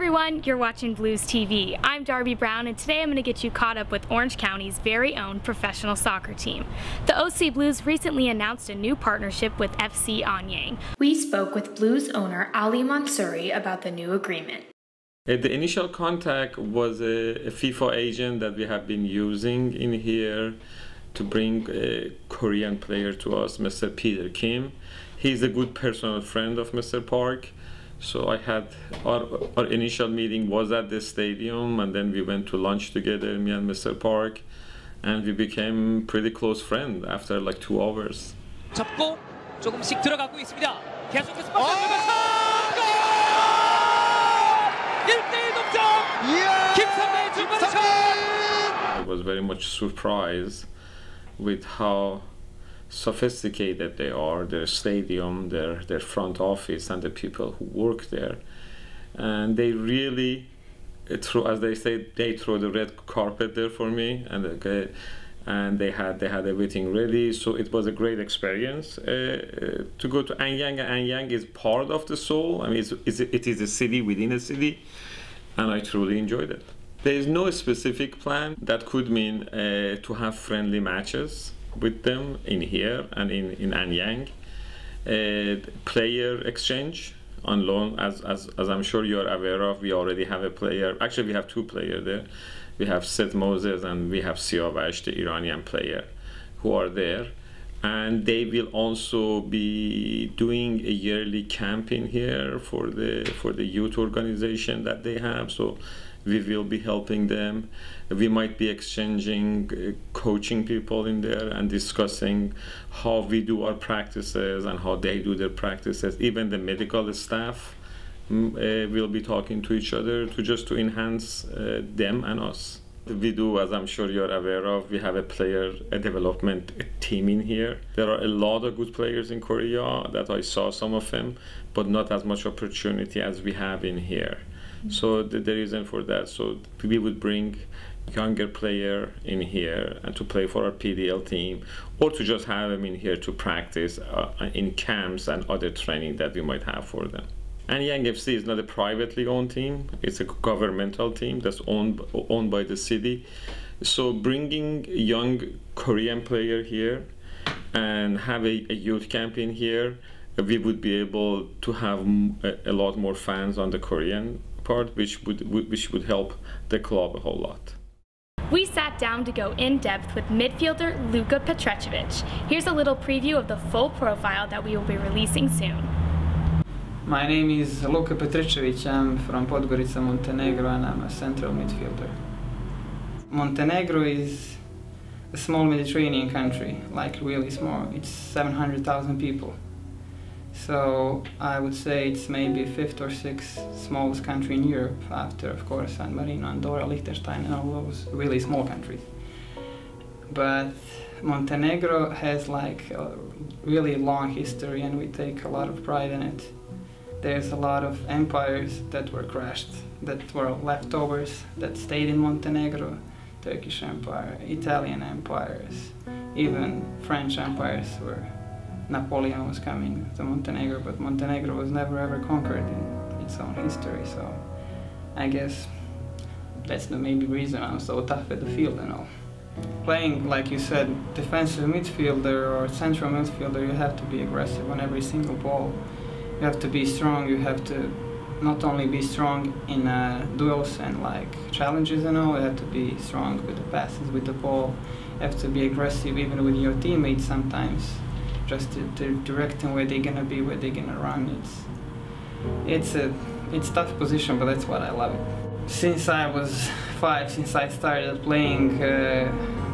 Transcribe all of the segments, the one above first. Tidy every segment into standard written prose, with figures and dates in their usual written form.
everyone, you're watching Blues TV. I'm Darby Brown, and today I'm going to get you caught up with Orange County's very own professional soccer team. The OC Blues recently announced a new partnership with FC Anyang. We spoke with Blues owner Ali Mansouri about the new agreement. The initial contact was a FIFA agent that we have been using in here to bring a Korean player to us, Mr. Peter Kim. He's a good personal friend of Mr. Park. So I had our initial meeting was at the stadium, and then we went to lunch together, me and Mr. Park, and we became pretty close friends after like 2 hours. 접고 조금씩 들어가고 있습니다. 계속해서 골! 1대1 동점! 김선배의 중거리슛! I was very much surprised with how sophisticated they are, their stadium, their front office, and the people who work there. And they really as they say, they throw the red carpet there for me, and they had everything ready. So it was a great experience to go to Anyang. Anyang is part of the Seoul. I mean, it is a city within a city, and I truly enjoyed it. There is no specific plan. That could mean to have friendly matches with them in here and in Anyang, player exchange on loan, as I'm sure you are aware of. We already have a player. Actually, we have 2 players there. We have Seth Moses and we have Siavash, the Iranian player, who are there. And they will also be doing a yearly camp in here for the youth organization that they have. So we will be helping them. We might be exchanging coaching people in there and discussing how we do our practices and how they do their practices. Even the medical staff will be talking to each other to enhance them and us. We do, as I'm sure you're aware of, we have a development team in here. There are a lot of good players in Korea that I saw some of them, but not as much opportunity as we have in here. So the reason for that, so we would bring younger player in here and to play for our PDL team, or to just have them in here to practice in camps and other training that we might have for them. Anyang FC is not a privately owned team, it's a governmental team that's owned by the city. So bringing young Korean player here and have a youth camp in here, we would be able to have a lot more fans on the Korean part, which would help the club a whole lot. We sat down to go in depth with midfielder Luka Petrečević. Here's a little preview of the full profile that we will be releasing soon. My name is Luka Petrečević. I'm from Podgorica, Montenegro, and I'm a central midfielder. Montenegro is a small Mediterranean country, like really small. It's 700,000 people. So I would say it's maybe 5th or 6th smallest country in Europe, after, of course, San Marino, Andorra, Liechtenstein, and all those really small countries. But Montenegro has like a really long history, and we take a lot of pride in it. There's a lot of empires that were crashed, that were leftovers, that stayed in Montenegro. Turkish Empire, Italian empires, even French empires where Napoleon was coming to Montenegro, but Montenegro was never ever conquered in its own history. So I guess that's the maybe reason I'm so tough at the field and all. Playing, like you said, defensive midfielder or central midfielder, you have to be aggressive on every single ball. You have to be strong. You have to not only be strong in duels and like challenges and all, you have to be strong with the passes, with the ball. You have to be aggressive even with your teammates sometimes, just to direct them where they're gonna be, where they're gonna run. It's a tough position, but that's what I love it. Since I was 5, since I started playing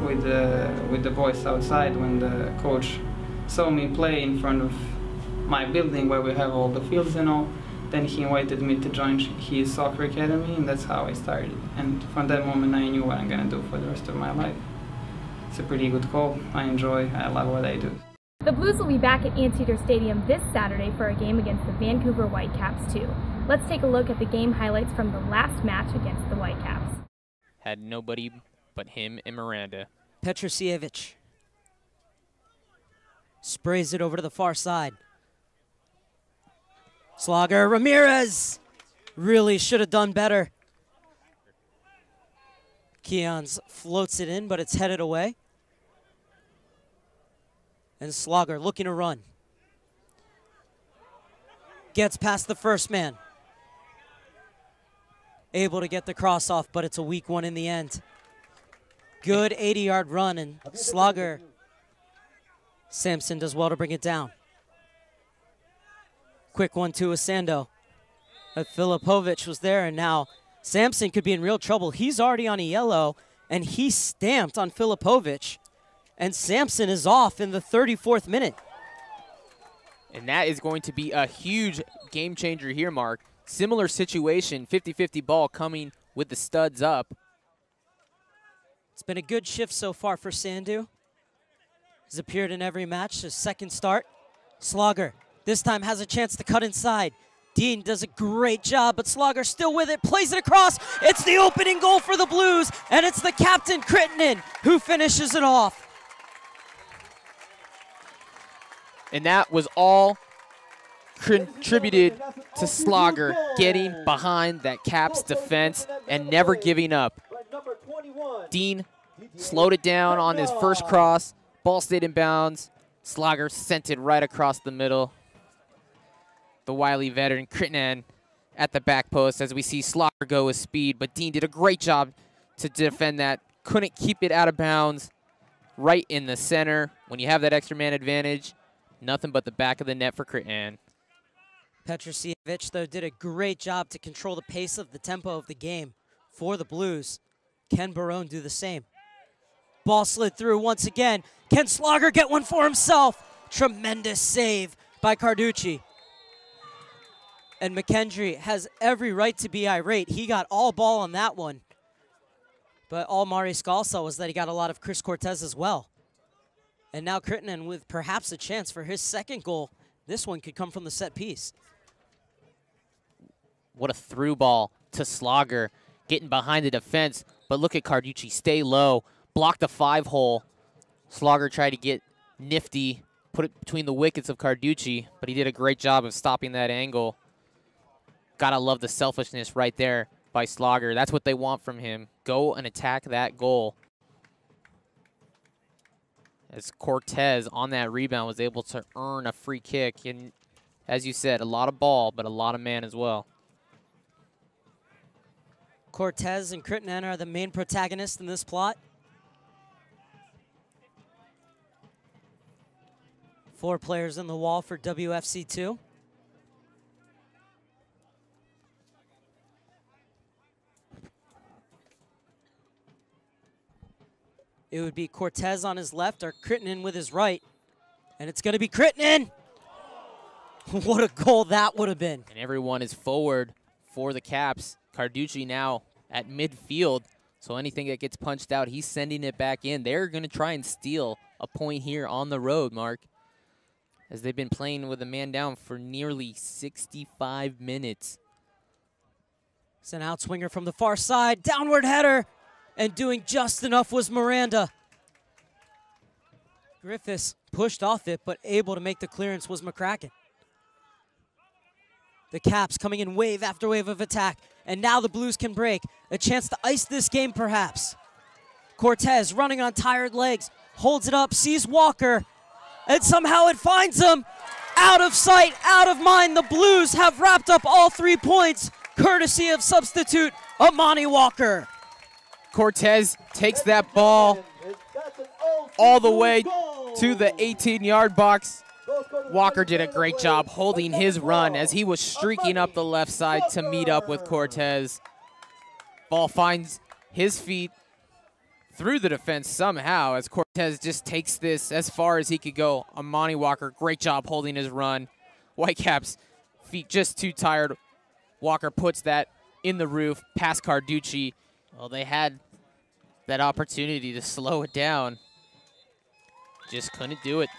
with the boys outside, when the coach saw me play in front of my building where we have all the fields and all, then he invited me to join his soccer academy, and that's how I started. And from that moment I knew what I'm gonna do for the rest of my life. It's a pretty good call. I love what I do. The Blues will be back at Anteater Stadium this Saturday for a game against the Vancouver Whitecaps too. Let's take a look at the game highlights from the last match against the Whitecaps. Had nobody but him and Miranda. Petrečević sprays it over to the far side. Slogger, Ramirez Really should have done better. Keons floats it in, but it's headed away. And Slogger looking to run. Gets past the first man. Able to get the cross off, but it's a weak one in the end. Good 80-yard run, and Slogger. Sampson does well to bring it down. Quick 1-2 with Sando. Filipovic was there, and now Sampson could be in real trouble. He's already on a yellow, and he stamped on Filipovic. And Sampson is off in the 34th minute. And that is going to be a huge game changer here, Mark. Similar situation, 50-50 ball coming with the studs up. It's been a good shift so far for Sandu. He's appeared in every match, his second start. Slogger this time has a chance to cut inside. Dean does a great job, but Slogger still with it, plays it across. It's the opening goal for the Blues, and it's the captain, Crittenden, who finishes it off. And that was all contributed to Slogger getting behind that Caps defense and never giving up. Dean slowed it down on his first cross. Ball stayed in bounds. Slogger sent it right across the middle. The wily veteran Crittenden at the back post as we see Slogger go with speed, but Dean did a great job to defend that. Couldn't keep it out of bounds right in the center. When you have that extra man advantage, nothing but the back of the net for Crittenden. Petrosievich, though, did a great job to control the pace of the tempo of the game for the Blues. Can Barone do the same? Ball slid through once again. Can Slogger get one for himself? Tremendous save by Carducci. And McKendry has every right to be irate. He got all ball on that one. But all Mari Skal saw was that he got a lot of Chris Cortes as well. And now Crittenden with perhaps a chance for his second goal. This one could come from the set piece. What a through ball to Slogger, getting behind the defense. But look at Carducci, stay low, block the 5-hole. Slogger tried to get nifty, put it between the wickets of Carducci, but he did a great job of stopping that angle. Gotta love the selfishness right there by Slogger. That's what they want from him. Go and attack that goal. As Cortes on that rebound was able to earn a free kick. And as you said, a lot of ball, but a lot of man as well. Cortes and Crittenden are the main protagonists in this plot. 4 players in the wall for WFC2. It would be Cortes on his left or Crittenden with his right. And it's going to be Crittenden. What a goal that would have been. And everyone is forward for the Caps. Carducci now at midfield. So anything that gets punched out, he's sending it back in. They're going to try and steal a point here on the road, Mark, as they've been playing with a man down for nearly 65 minutes. It's an outswinger from the far side. Downward header. And doing just enough was Miranda. Griffiths pushed off it, but able to make the clearance was McCracken. The Caps coming in wave after wave of attack. And now the Blues can break. A chance to ice this game, perhaps. Cortes running on tired legs. Holds it up, sees Walker. And somehow it finds him. Out of sight, out of mind. The Blues have wrapped up all 3 points, courtesy of substitute Amani Walker. Cortes takes that ball all the way to the 18-yard box. Walker did a great job holding his run as he was streaking up the left side to meet up with Cortes. Ball finds his feet through the defense somehow as Cortes just takes this as far as he could go. Amani Walker, great job holding his run. Whitecaps, feet just too tired. Walker puts that in the roof past Carducci. Well, they had that opportunity to slow it down. Just couldn't do it.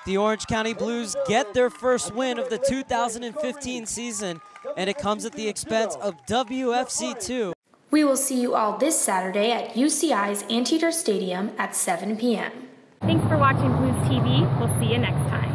The Orange County Blues get their first win of the 2015 season, and it comes at the expense of WFC2. We will see you all this Saturday at UCI's Anteater Stadium at 7 p.m. Thanks for watching Blues TV. We'll see you next time.